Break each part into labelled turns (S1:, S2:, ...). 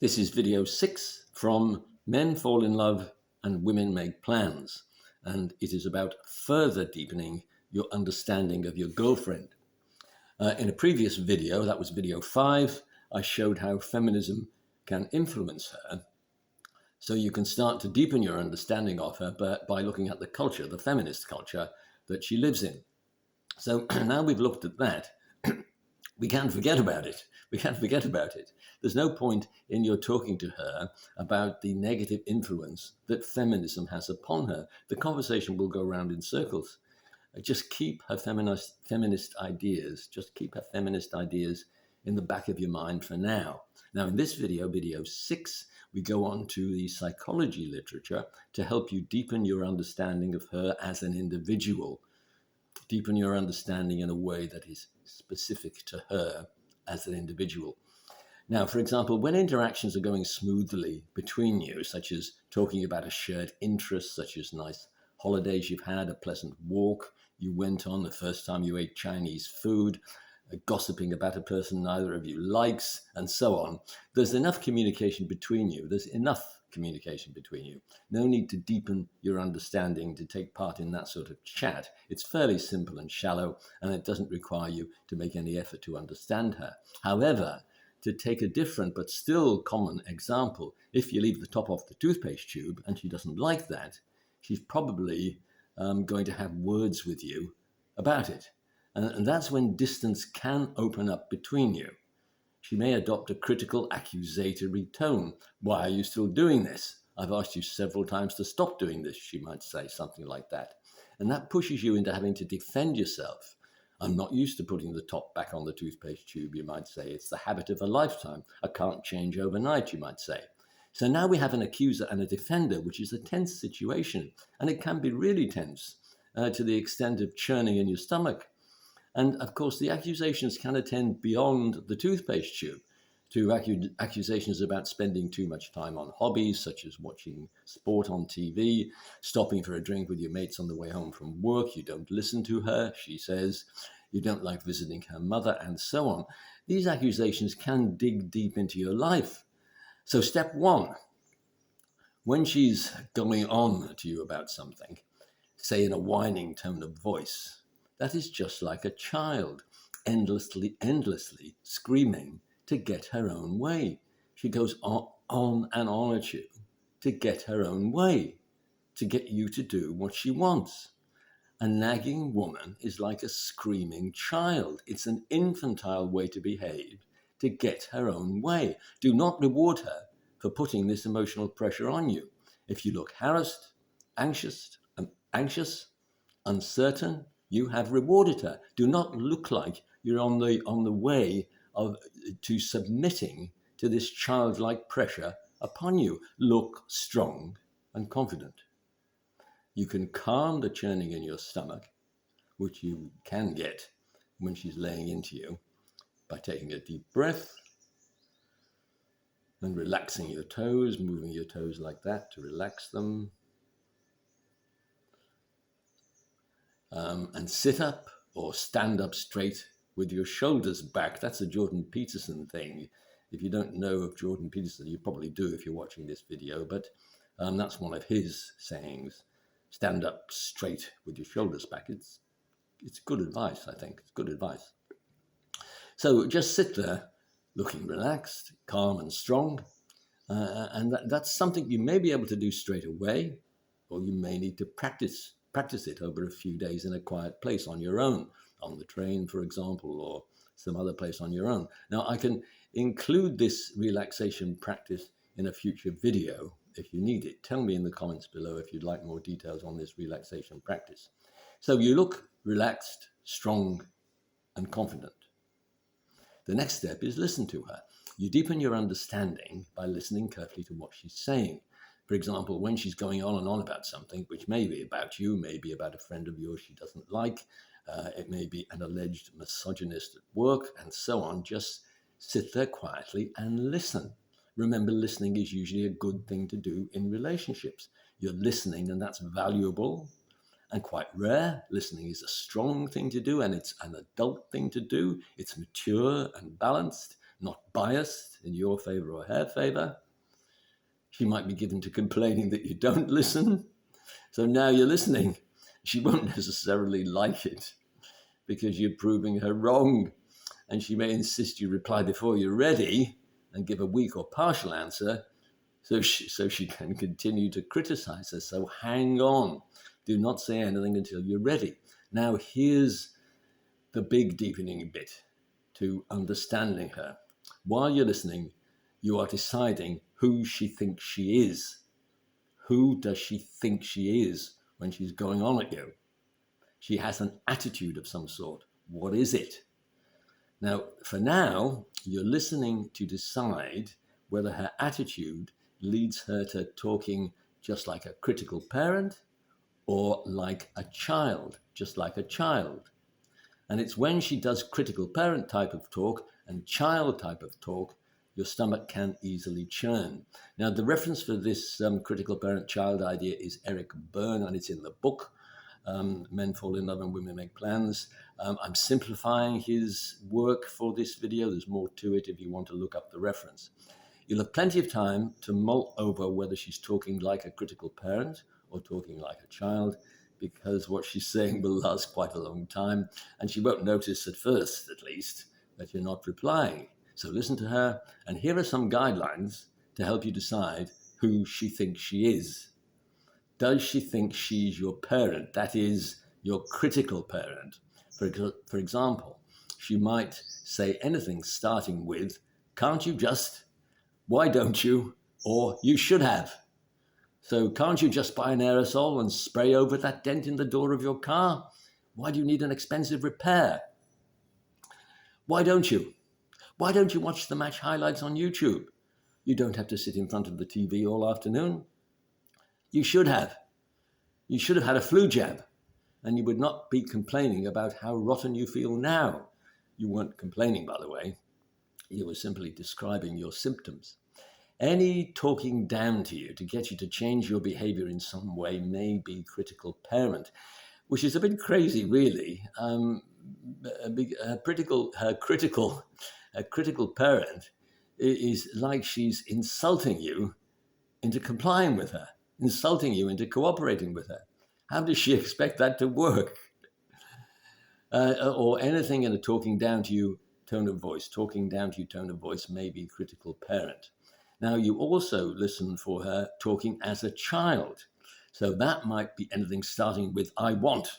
S1: This is video 6 from Men Fall in Love and Women Make Plans, and it is about further deepening your understanding of your girlfriend. In a previous video, that was video 5, I showed how feminism can influence her. So you can start to deepen your understanding of her by looking at the culture, the feminist culture that she lives in. So now we've looked at that, we can't forget about it. There's no point in your talking to her about the negative influence that feminism has upon her. The conversation will go around in circles. Just keep her feminist ideas in the back of your mind for now. Now, in this video, video 6, we go on to the psychology literature to help you deepen your understanding of her as an individual. Deepen your understanding in a way that is specific to her as an individual. Now, for example, when interactions are going smoothly between you, such as talking about a shared interest, such as nice holidays you've had, a pleasant walk you went on the first time you ate Chinese food, gossiping about a person neither of you likes, and so on, there's enough communication between you. No need to deepen your understanding to take part in that sort of chat. It's fairly simple and shallow, and it doesn't require you to make any effort to understand her. However, to take a different but still common example, if you leave the top off the toothpaste tube and she doesn't like that, she's probably going to have words with you about it. And that's when distance can open up between you. She may adopt a critical, accusatory tone. Why are you still doing this? I've asked you several times to stop doing this, she might say, something like that. And that pushes you into having to defend yourself. I'm not used to putting the top back on the toothpaste tube, you might say. It's the habit of a lifetime. I can't change overnight, you might say. So now we have an accuser and a defender, which is a tense situation. And it can be really tense to the extent of churning in your stomach. And of course, the accusations can attend beyond the toothpaste tube to accusations about spending too much time on hobbies, such as watching sport on TV, stopping for a drink with your mates on the way home from work. You don't listen to her, she says. You don't like visiting her mother, and so on. These accusations can dig deep into your life. So step 1, when she's going on to you about something, say in a whining tone of voice, that is just like a child, endlessly screaming to get her own way. She goes on and on at you to get her own way, to get you to do what she wants. A nagging woman is like a screaming child. It's an infantile way to behave to get her own way. Do not reward her for putting this emotional pressure on you. If you look harassed, anxious, uncertain, you have rewarded her. Do not look like you're on the way to submitting to this childlike pressure upon you. Look strong and confident. You can calm the churning in your stomach, which you can get when she's laying into you, by taking a deep breath and relaxing your toes, moving your toes like that to relax them. And sit up or stand up straight with your shoulders back. That's a Jordan Peterson thing. If you don't know of Jordan Peterson, you probably do if you're watching this video, but that's one of his sayings. Stand up straight with your shoulders back. It's good advice, I think. It's good advice. So just sit there looking relaxed, calm and strong. And that's something you may be able to do straight away, or you may need to practice it over a few days in a quiet place on your own, on the train, for example, or some other place on your own. Now, I can include this relaxation practice in a future video if you need it. Tell me in the comments below if you'd like more details on this relaxation practice. So you look relaxed, strong, and confident. The next step is listen to her. You deepen your understanding by listening carefully to what she's saying. For example, when she's going on and on about something, which may be about you, may be about a friend of yours she doesn't like, it may be an alleged misogynist at work, and so on, just sit there quietly and listen. Remember, listening is usually a good thing to do in relationships. You're listening, and that's valuable and quite rare. Listening is a strong thing to do, and it's an adult thing to do. It's mature and balanced. not biased in your favor or her favor. She might be given to complaining that you don't listen. So now you're listening. She won't necessarily like it because you're proving her wrong. And she may insist you reply before you're ready and give a weak or partial answer so she can continue to criticize her. So hang on. Do not say anything until you're ready. Now here's the big deepening bit to understanding her. While you're listening, you are deciding who she thinks she is. Who does she think she is when she's going on at you? She has an attitude of some sort. What is it? Now, for now, you're listening to decide whether her attitude leads her to talking just like a critical parent or like a child, just like a child. And it's when she does critical parent type of talk and child type of talk, your stomach can easily churn. Now, the reference for this critical parent-child idea is Eric Berne, and it's in the book, Men Fall in Love and Women Make Plans. I'm simplifying his work for this video. There's more to it if you want to look up the reference. You'll have plenty of time to mull over whether she's talking like a critical parent or talking like a child, because what she's saying will last quite a long time, and she won't notice at first, at least, that you're not replying. So listen to her, and here are some guidelines to help you decide who she thinks she is. Does she think she's your parent? That is, your critical parent. For example, she might say anything starting with, "Can't you just?" "Why don't you?" Or "You should have." So can't you just buy an aerosol and spray over that dent in the door of your car? Why do you need an expensive repair? Why don't you? Why don't you watch the match highlights on YouTube? You don't have to sit in front of the TV all afternoon. You should have. You should have had a flu jab, and you would not be complaining about how rotten you feel now. You weren't complaining, by the way. You were simply describing your symptoms. Any talking down to you to get you to change your behavior in some way may be critical parent, which is a bit crazy, really. A critical parent is like she's insulting you into complying with her, insulting you into cooperating with her. How does she expect that to work? Or anything in a talking down to you tone of voice. Talking down to you tone of voice may be critical parent. Now, you also listen for her talking as a child. So that might be anything starting with, "I want.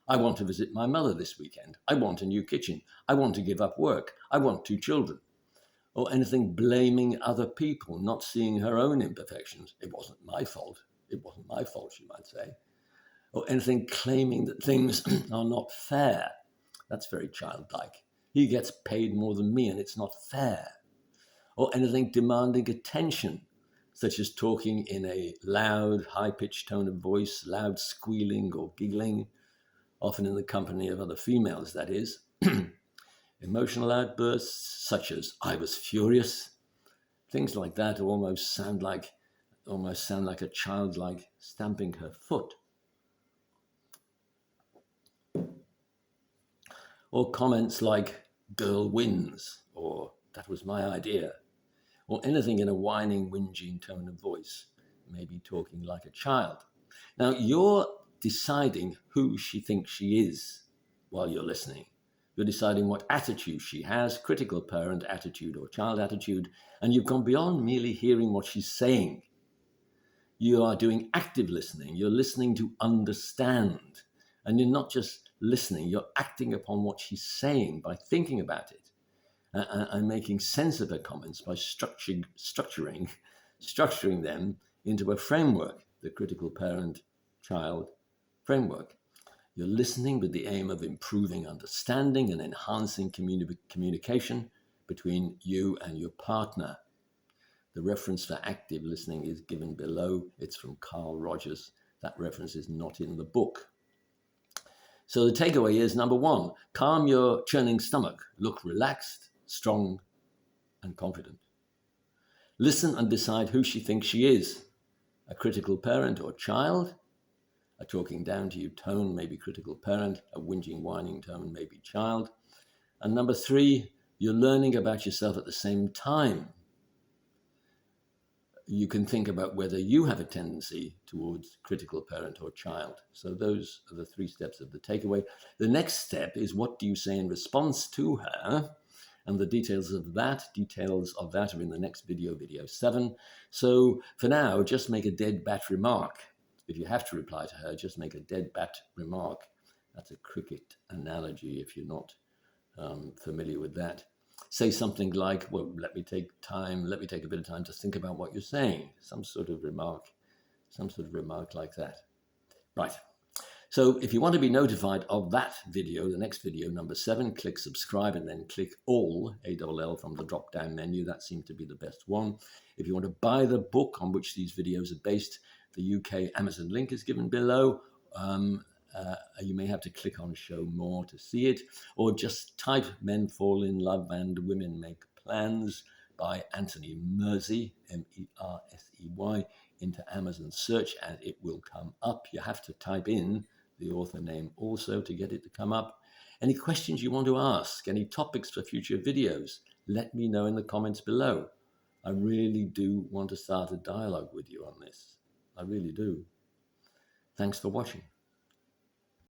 S1: I want to visit my mother this weekend. I want a new kitchen. I want to give up work. I want 2 children." Or anything blaming other people, not seeing her own imperfections. "It wasn't my fault. It wasn't my fault," she might say. Or anything claiming that things are not fair. That's very childlike. "He gets paid more than me and it's not fair." Or anything demanding attention, such as talking in a loud, high-pitched tone of voice, loud squealing or giggling, often in the company of other females, that is. Emotional outbursts, such as "I was furious." Things like that almost sound like a child, like stamping her foot. Or comments like "girl wins," or "that was my idea," or anything in a whining, whinging tone of voice, maybe talking like a child. Now, you're deciding who she thinks she is while you're listening. You're deciding what attitude she has, critical parent attitude or child attitude, and you've gone beyond merely hearing what she's saying. You are doing active listening. You're listening to understand. And you're not just listening, you're acting upon what she's saying by thinking about it and making sense of her comments by structuring them into a framework, the critical parent-child framework. You're listening with the aim of improving understanding and enhancing communication between you and your partner. The reference for active listening is given below. It's from Carl Rogers. That reference is not in the book. So the takeaway is, number 1, calm your churning stomach. Look relaxed, strong, and confident. Listen and decide who she thinks she is. A critical parent or child. A talking down to you tone may be critical parent. A whinging, whining tone may be child. And number 3, you're learning about yourself at the same time. You can think about whether you have a tendency towards critical parent or child. So those are the 3 steps of the takeaway. The next step is, what do you say in response to her? And the details of that are in the next video, video 7. So for now, just make a dead bat remark. If you have to reply to her, just make a dead bat remark. That's a cricket analogy if you're not familiar with that. Say something like, well, let me take a bit of time to think about what you're saying. Some sort of remark like that. Right. So if you want to be notified of that video, the next video, number 7, click subscribe and then click all, ALL, from the drop-down menu. That seemed to be the best one. If you want to buy the book on which these videos are based, the UK Amazon link is given below. You may have to click on show more to see it, or just type Men Fall in Love and Women Make Plans by Anthony Mersey, Mersey, into Amazon search and it will come up. You have to type in the author name also to get it to come up. Any questions you want to ask, any topics for future videos, let me know in the comments below. I really do want to start a dialogue with you on this. I really do. Thanks for watching.